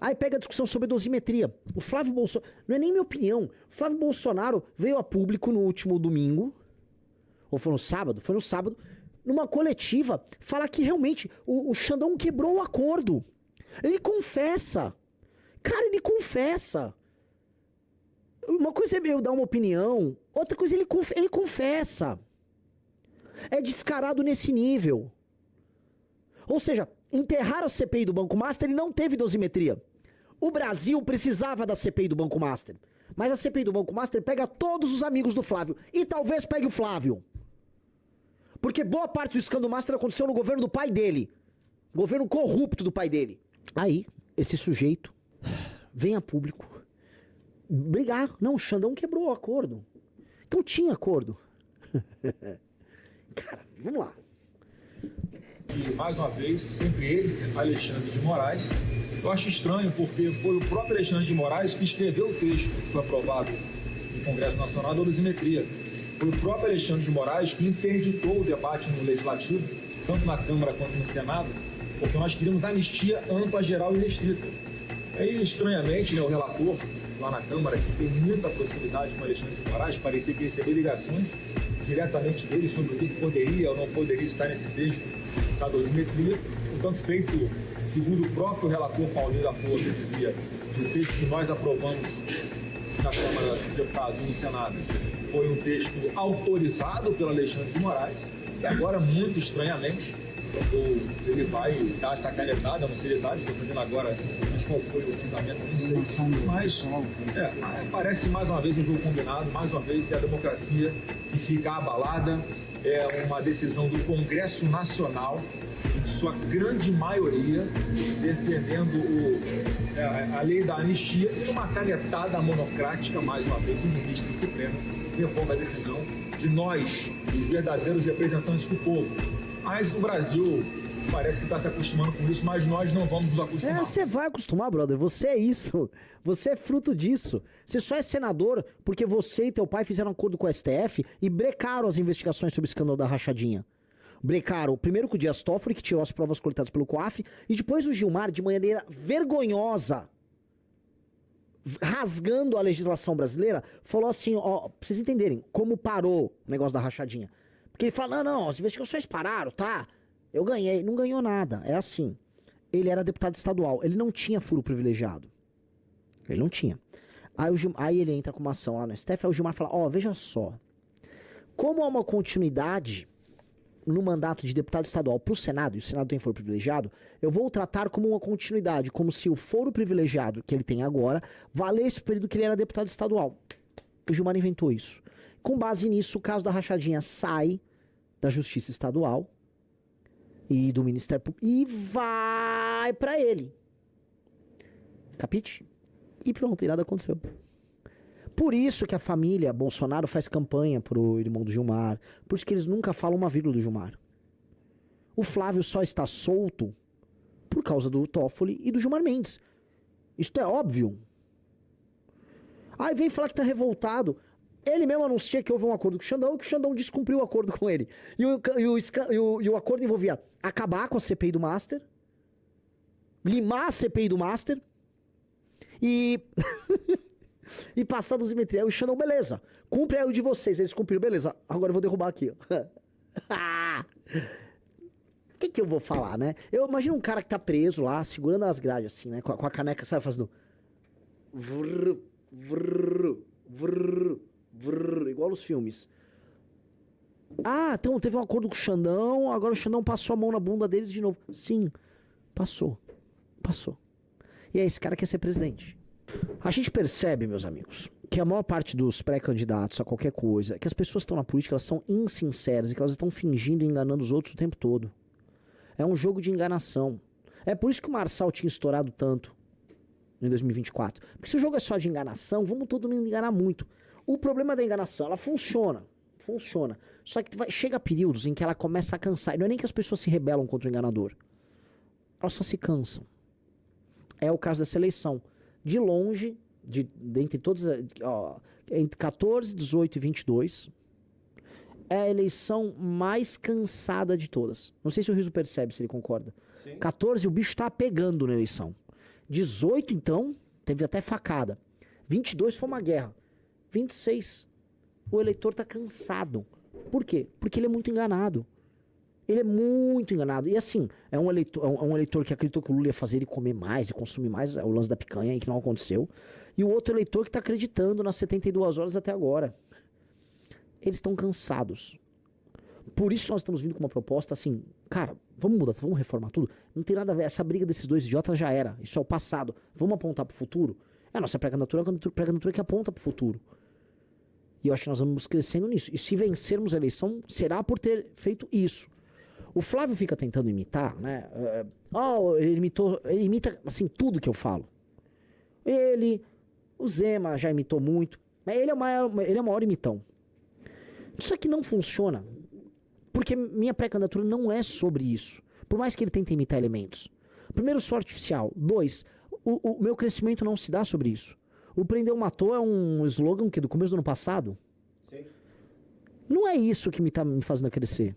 Aí pega a discussão sobre dosimetria. O Flávio Bolsonaro, não é nem minha opinião, o Flávio Bolsonaro veio a público no último domingo, ou foi no sábado? Foi no sábado, numa coletiva, falar que realmente o Xandão quebrou o acordo. Ele confessa. Cara, ele confessa. Uma coisa é eu dar uma opinião, outra coisa ele confessa. É descarado nesse nível. Ou seja, enterrar a CPI do Banco Master e não teve dosimetria. O Brasil precisava da CPI do Banco Master. Mas a CPI do Banco Master pega todos os amigos do Flávio. E talvez pegue o Flávio. Porque boa parte do escândalo Master aconteceu no governo do pai dele. Governo corrupto do pai dele. Aí, esse sujeito vem a público brigar. Não, o Xandão quebrou o acordo. Então tinha acordo. Cara, vamos lá. E, mais uma vez, sempre ele, Alexandre de Moraes. Eu acho estranho porque foi o próprio Alexandre de Moraes que escreveu o texto que foi aprovado no Congresso Nacional da dosimetria. Foi o próprio Alexandre de Moraes que interditou o debate no Legislativo, tanto na Câmara quanto no Senado, porque nós queríamos anistia ampla, geral e restrita. Aí, estranhamente, né, o relator lá na Câmara, que tem muita proximidade com o Alexandre de Moraes, parecia que recebeu ligações diretamente dele sobre o que poderia ou não poderia estar nesse texto da dosimetria. Portanto, feito, segundo o próprio relator Paulinho da Força, dizia que o texto que nós aprovamos na Câmara de Deputados e no Senado foi um texto autorizado pelo Alexandre de Moraes, e agora, muito estranhamente, ele vai dar essa canetada, não sei detalhes, estou sabendo agora exatamente qual foi o fundamento, não sei, mas parece mais uma vez um jogo combinado, mais uma vez é a democracia que fica abalada, é uma decisão do Congresso Nacional, em sua grande maioria, defendendo a lei da anistia, e uma canetada monocrática, mais uma vez, o ministro do Supremo revoga a decisão de nós, os verdadeiros representantes do povo. Mas o Brasil parece que está se acostumando com isso, mas nós não vamos nos acostumar. Você vai acostumar, brother. Você é isso. Você é fruto disso. Você só é senador porque você e teu pai fizeram um acordo com o STF e brecaram as investigações sobre o escândalo da rachadinha. Brecaram primeiro com o Dias Toffoli, que tirou as provas coletadas pelo COAF, e depois o Gilmar, de maneira vergonhosa, rasgando a legislação brasileira, falou assim, ó, pra vocês entenderem como parou o negócio da rachadinha. Porque ele fala, não, as investigações pararam, tá? Eu ganhei. Não ganhou nada. É assim. Ele era deputado estadual. Ele não tinha furo privilegiado. Ele não tinha. Aí ele entra com uma ação lá no STF, aí o Gilmar fala, ó, veja só. Como há uma continuidade no mandato de deputado estadual pro Senado, e o Senado tem foro privilegiado, eu vou tratar como uma continuidade, como se o foro privilegiado que ele tem agora valesse o período que ele era deputado estadual. O Gilmar inventou isso. Com base nisso, o caso da rachadinha sai da Justiça Estadual e do Ministério Público e vai pra ele. Capite? E pronto, e nada aconteceu. Por isso que a família Bolsonaro faz campanha pro irmão do Gilmar. Por isso que eles nunca falam uma vírgula do Gilmar. O Flávio só está solto por causa do Toffoli e do Gilmar Mendes. Isto é óbvio. Aí vem falar que tá revoltado. Ele mesmo anuncia que houve um acordo com o Xandão e que o Xandão descumpriu o acordo com ele. E o acordo envolvia acabar com a CPI do Master, limar a CPI do Master e e passar dos dosimetria. Aí o Xandão, beleza, cumpre aí o de vocês. Eles cumpriram, beleza, agora eu vou derrubar aqui. O que eu vou falar, né? Eu imagino um cara que tá preso lá, segurando as grades assim, né? Com a caneca, sabe, fazendo vrr, vrr, vrr, vrr, igual os filmes. Ah, então teve um acordo com o Xandão, agora o Xandão passou a mão na bunda deles de novo. Sim, passou. E aí esse cara quer ser presidente. A gente percebe, meus amigos, que a maior parte dos pré-candidatos a qualquer coisa, que as pessoas que estão na política, elas são insinceras e que elas estão fingindo e enganando os outros o tempo todo. É um jogo de enganação. É por isso que o Marçal tinha estourado tanto em 2024. Porque se o jogo é só de enganação, vamos todo mundo enganar muito. O problema da enganação, ela funciona. Só que chega períodos em que ela começa a cansar. E não é nem que as pessoas se rebelam contra o enganador. Elas só se cansam. É o caso dessa eleição. De longe, dentre todas, entre 14, 18 e 22, é a eleição mais cansada de todas. Não sei se o Riso percebe, se ele concorda. Sim. 14, o bicho tá pegando na eleição. 18, então, teve até facada. 22 foi uma guerra. 26, o eleitor tá cansado. Por quê? Porque ele é muito enganado. Ele é muito enganado. E assim, é um eleitor que acreditou que o Lula ia fazer ele comer mais e consumir mais, é o lance da picanha aí que não aconteceu. E o outro eleitor que tá acreditando nas 72 horas até agora. Eles estão cansados. Por isso nós estamos vindo com uma proposta assim, cara, vamos mudar, vamos reformar tudo. Não tem nada a ver, essa briga desses dois idiotas já era. Isso é o passado. Vamos apontar pro futuro? A nossa pré-candidatura é a pré-candidatura que aponta pro futuro. E eu acho que nós vamos crescendo nisso. E se vencermos a eleição, será por ter feito isso. O Flávio fica tentando imitar, né? Ele imita, assim, tudo que eu falo. O Zema já imitou muito. Mas ele é o maior imitão. Isso aqui não funciona. Porque minha pré-candidatura não é sobre isso. Por mais que ele tente imitar elementos. Primeiro, sou artificial. 2, o meu crescimento não se dá sobre isso. O Prendeu Matou é um slogan que do começo do ano passado. Sim. Não é isso que me tá me fazendo crescer.